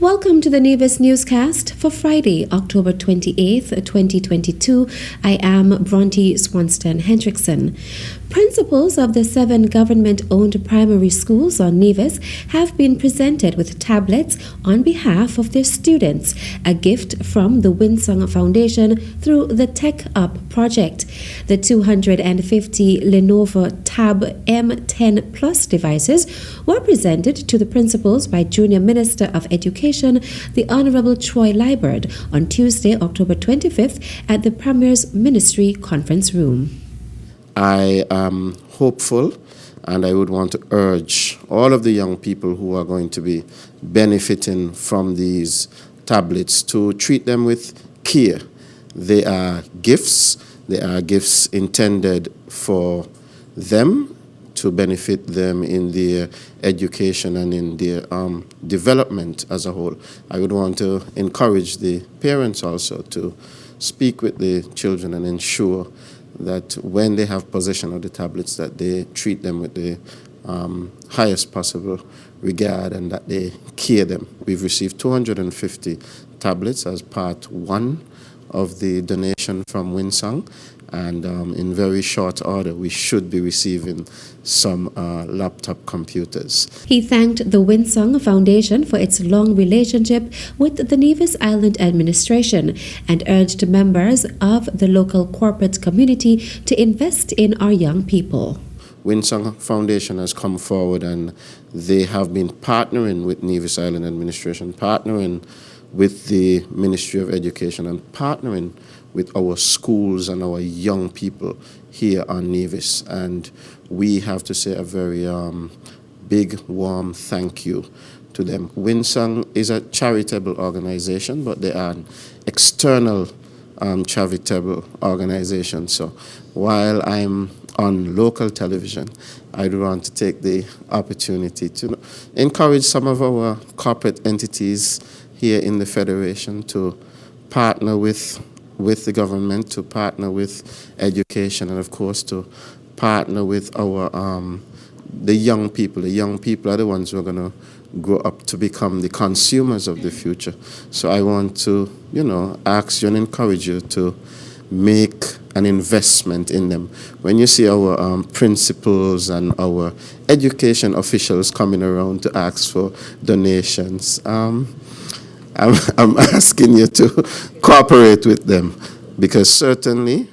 Welcome to the Nevis newscast for Friday, October 28th, 2022. I am Bronte Swanston Hendrickson. Principals of the 7 government-owned primary schools on Nevis have been presented with tablets on behalf of their students, a gift from the Winsong Foundation through the Tech Up project. The 250 Lenovo Tab M10 Plus devices were presented to the principals by Junior Minister of Education, the Honorable Troy Liburd, on Tuesday, October 25th at the Premier's Ministry Conference Room. I am hopeful, and I would want to urge all of the young people who are going to be benefiting from these tablets to treat them with care. They are gifts. They are gifts intended for them, to benefit them in their education and in their development as a whole. I would want to encourage the parents also to speak with the children and ensure that when they have possession of the tablets, that they treat them with the highest possible regard and that they care them. We've received 250 tablets as part 1 of the donation from Winsong, and in very short order we should be receiving some laptop computers. He thanked the Winsong Foundation for its long relationship with the Nevis Island administration and urged members of the local corporate community to invest in our young people. Winsong Foundation has come forward and they have been partnering with Nevis Island administration, partnering with the Ministry of Education, and partnering with our schools and our young people here on Nevis. And we have to say a very big, warm thank you to them. Winsong is a charitable organization, but they are an external charitable organization. So while I'm on local television, I do want to take the opportunity to encourage some of our corporate entities here in the Federation to partner with the government, to partner with education, and of course to partner with our the young people. The young people are the ones who are going to grow up to become the consumers of the future. So I want to, ask you and encourage you to make an investment in them. When you see our principals and our education officials coming around to ask for donations, I'm asking you to cooperate with them, because certainly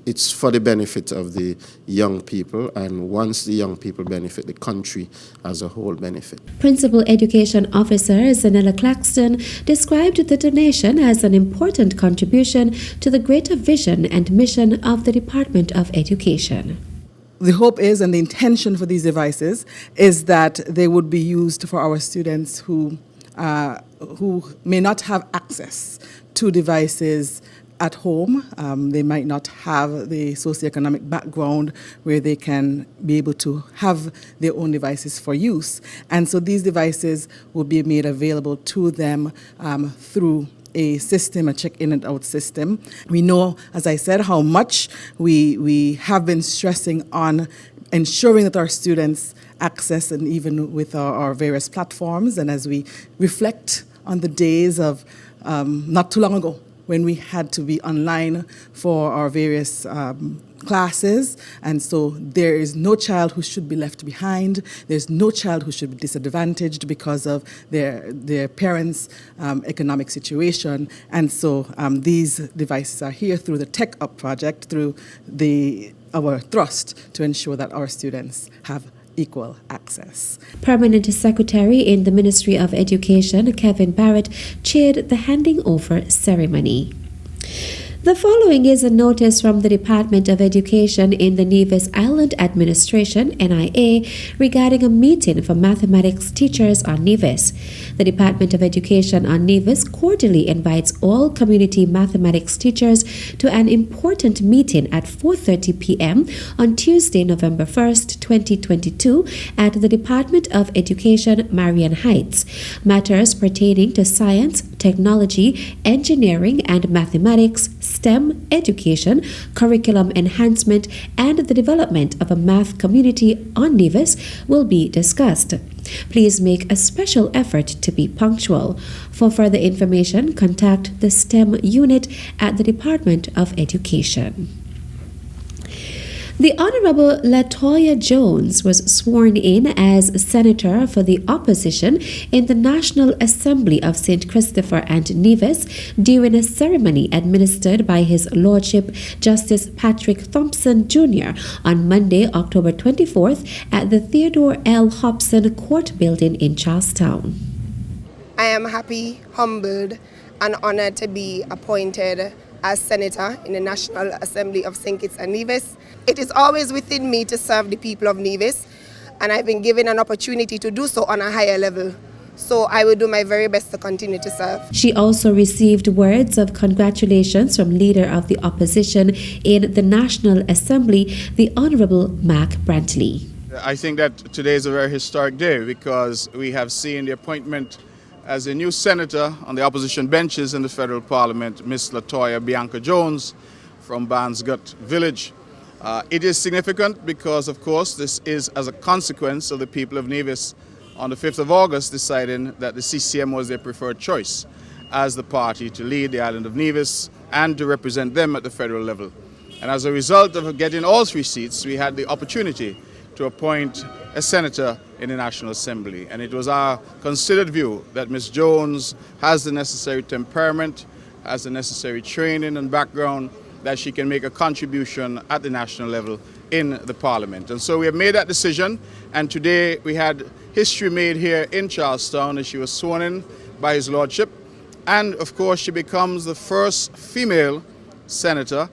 it's for the benefit of the young people, and once the young people benefit, the country as a whole benefit. Principal Education Officer Zanella Claxton described the donation as an important contribution to the greater vision and mission of the Department of Education. The hope is, and the intention for these devices is that they would be used for our students who may not have access to devices at home. They might not have the socioeconomic background where they can be able to have their own devices for use. And so these devices will be made available to them through a system, a check-in and out system. We know, as I said, how much we have been stressing on ensuring that our students access, and even with our various platforms, and as we reflect on the days of not too long ago when we had to be online for our various classes, and so there is no child who should be left behind. There's no child who should be disadvantaged because of their parents' economic situation. And so these devices are here through the Tech Up project, through our thrust to ensure that our students have equal access. Permanent Secretary in the Ministry of Education, Kevin Barrett, chaired the handing over ceremony. The following is a notice from the Department of Education in the Nevis Island Administration, NIA, regarding a meeting for mathematics teachers on Nevis. The Department of Education on Nevis cordially invites all community mathematics teachers to an important meeting at 4:30 p.m. on Tuesday, November 1st, 2022 at the Department of Education, Marion Heights. Matters pertaining to science, technology, engineering and mathematics, STEM education, curriculum enhancement, and the development of a math community on Nevis will be discussed. Please make a special effort to be punctual. For further information, contact the STEM unit at the Department of Education. The Honorable Latoya Jones was sworn in as Senator for the Opposition in the National Assembly of St. Christopher and Nevis during a ceremony administered by His Lordship Justice Patrick Thompson Jr. on Monday, October 24th at the Theodore L. Hobson Court Building in Charlestown. I am happy, humbled, and honored to be appointed as Senator in the National Assembly of St. Kitts and Nevis. It is always within me to serve the people of Nevis, and I've been given an opportunity to do so on a higher level. So I will do my very best to continue to serve. She also received words of congratulations from Leader of the Opposition in the National Assembly, the Honorable Mac Brantley. I think that today is a very historic day because we have seen the appointment as a new senator on the opposition benches in the federal parliament, Miss Latoya Bianca Jones from Barnesgut Village. It is significant because, of course, this is as a consequence of the people of Nevis on the 5th of August deciding that the CCM was their preferred choice as the party to lead the island of Nevis and to represent them at the federal level. And as a result of getting all 3 seats, we had the opportunity to appoint a senator in the National Assembly. And it was our considered view that Ms. Jones has the necessary temperament, has the necessary training and background that she can make a contribution at the national level in the Parliament. And so we have made that decision, and today we had history made here in Charlestown as she was sworn in by His Lordship. And of course she becomes the first female senator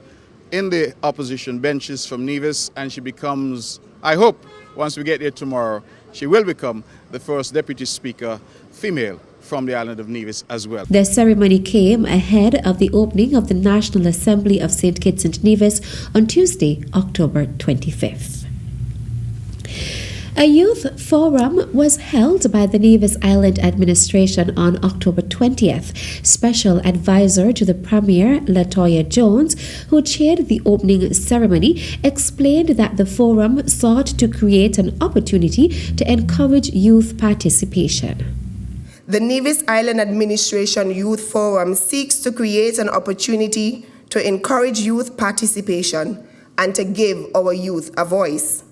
in the opposition benches from Nevis, and she becomes, I hope, once we get here tomorrow, she will become the first Deputy Speaker female from the island of Nevis as well. The ceremony came ahead of the opening of the National Assembly of St. Kitts and Nevis on Tuesday, October 25th. A youth forum was held by the Nevis Island Administration on October 20th. Special advisor to the Premier, Latoya Jones, who chaired the opening ceremony, explained that the forum sought to create an opportunity to encourage youth participation. The Nevis Island Administration Youth Forum seeks to create an opportunity to encourage youth participation and to give our youth a voice.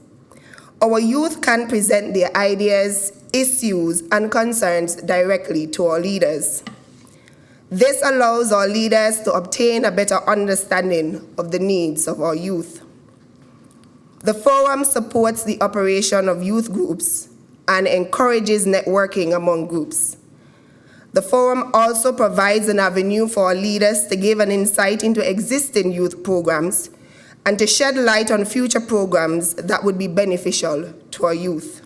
Our youth can present their ideas, issues, and concerns directly to our leaders. This allows our leaders to obtain a better understanding of the needs of our youth. The forum supports the operation of youth groups and encourages networking among groups. The forum also provides an avenue for our leaders to give an insight into existing youth programs and to shed light on future programs that would be beneficial to our youth.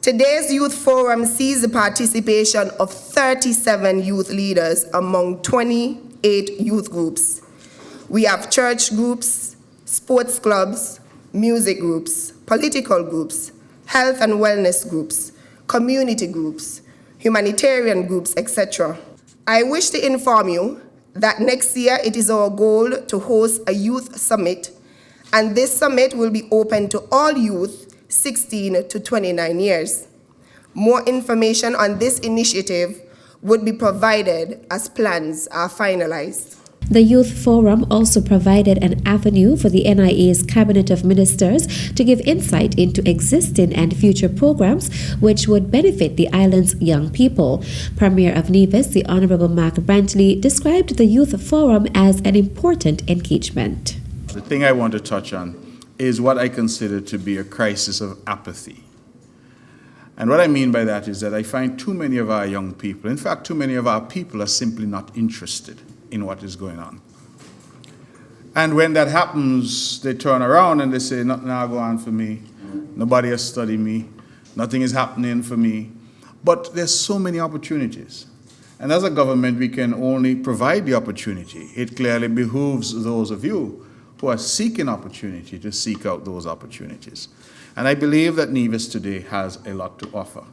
Today's youth forum sees the participation of 37 youth leaders among 28 youth groups. We have church groups, sports clubs, music groups, political groups, health and wellness groups, community groups, humanitarian groups, etc. I wish to inform you that next year it is our goal to host a youth summit, and this summit will be open to all youth 16 to 29 years. More information on this initiative would be provided as plans are finalized. The Youth Forum also provided an avenue for the NIA's Cabinet of Ministers to give insight into existing and future programs which would benefit the island's young people. Premier of Nevis, the Honorable Mac Brantley, described the Youth Forum as an important engagement. The thing I want to touch on is what I consider to be a crisis of apathy. And what I mean by that is that I find too many of our young people, in fact, too many of our people are simply not interested in what is going on. And when that happens, they turn around and they say, nothing will go on for me. Nobody has studied me. Nothing is happening for me. But there's so many opportunities. And as a government, we can only provide the opportunity. It clearly behooves those of you who are seeking opportunity to seek out those opportunities. And I believe that Nevis today has a lot to offer.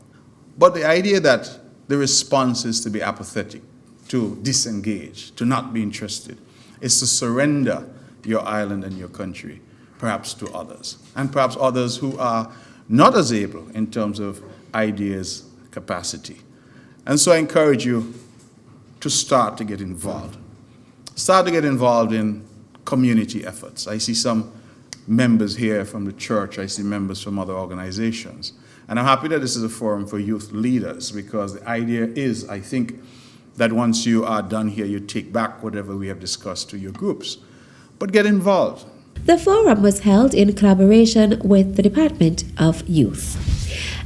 But the idea that the response is to be apathetic, to disengage, to not be interested. It's to surrender your island and your country, perhaps to others, and perhaps others who are not as able in terms of ideas, capacity. And so I encourage you to start to get involved. Start to get involved in community efforts. I see some members here from the church. I see members from other organizations. And I'm happy that this is a forum for youth leaders, because the idea is, I think, that once you are done here, you take back whatever we have discussed to your groups. But get involved. The forum was held in collaboration with the Department of Youth.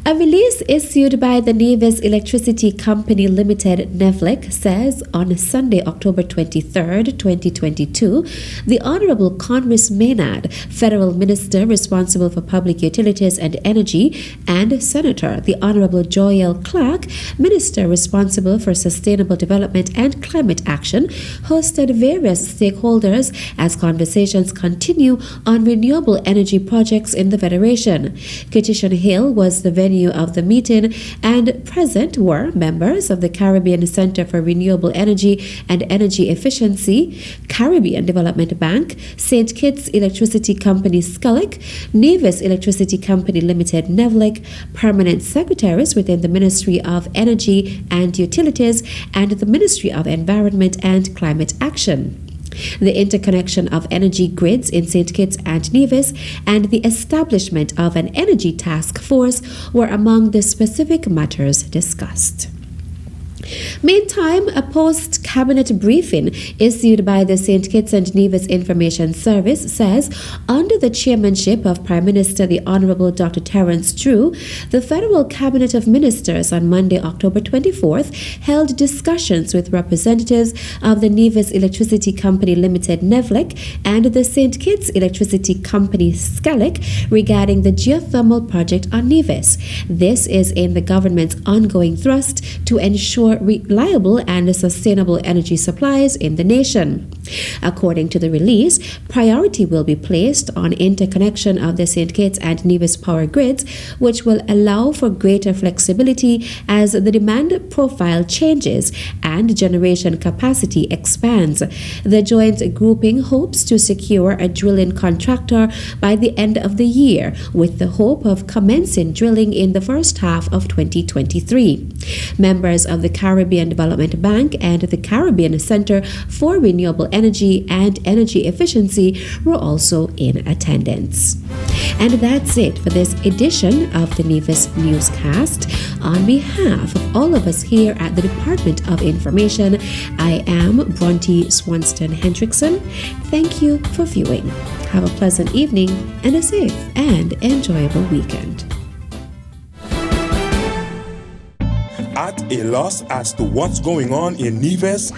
A release issued by the Nevis Electricity Company Limited, NEVLIC, says on Sunday, October 23, 2022, the Honorable Congress Maynard, Federal Minister responsible for Public Utilities and Energy, and Senator the Honorable Joel Clark, Minister responsible for Sustainable Development and Climate Action, hosted various stakeholders as conversations continue on renewable energy projects in the Federation. Kitchen Hill was the venue of the meeting, and present were members of the Caribbean Center for Renewable Energy and Energy Efficiency, Caribbean Development Bank, St. Kitts Electricity Company Skullik, Nevis Electricity Company Limited NEVLIC, permanent secretaries within the Ministry of Energy and Utilities and the Ministry of Environment and Climate Action. The interconnection of energy grids in St. Kitts and Nevis and the establishment of an energy task force were among the specific matters discussed. Meantime, a post-cabinet briefing issued by the St. Kitts and Nevis Information Service says, under the chairmanship of Prime Minister the Honorable Dr. Terence Drew, the Federal Cabinet of Ministers on Monday, October 24th, held discussions with representatives of the Nevis Electricity Company Limited NEVLIC and the St. Kitts Electricity Company Skullik regarding the geothermal project on Nevis. This is in the government's ongoing thrust to ensure reliable and sustainable energy supplies in the nation. According to the release, priority will be placed on interconnection of the St. Kitts and Nevis power grids, which will allow for greater flexibility as the demand profile changes and generation capacity expands. The joint grouping hopes to secure a drilling contractor by the end of the year, with the hope of commencing drilling in the first half of 2023. Members of the Caribbean Development Bank and the Caribbean Center for Renewable Energy and Energy Efficiency were also in attendance. And that's it for this edition of the Nevis Newscast. On behalf of all of us here at the Department of Information, I am Bronte Swanston Hendrickson. Thank you for viewing. Have a pleasant evening and a safe and enjoyable weekend. At a loss as to what's going on in Nevis?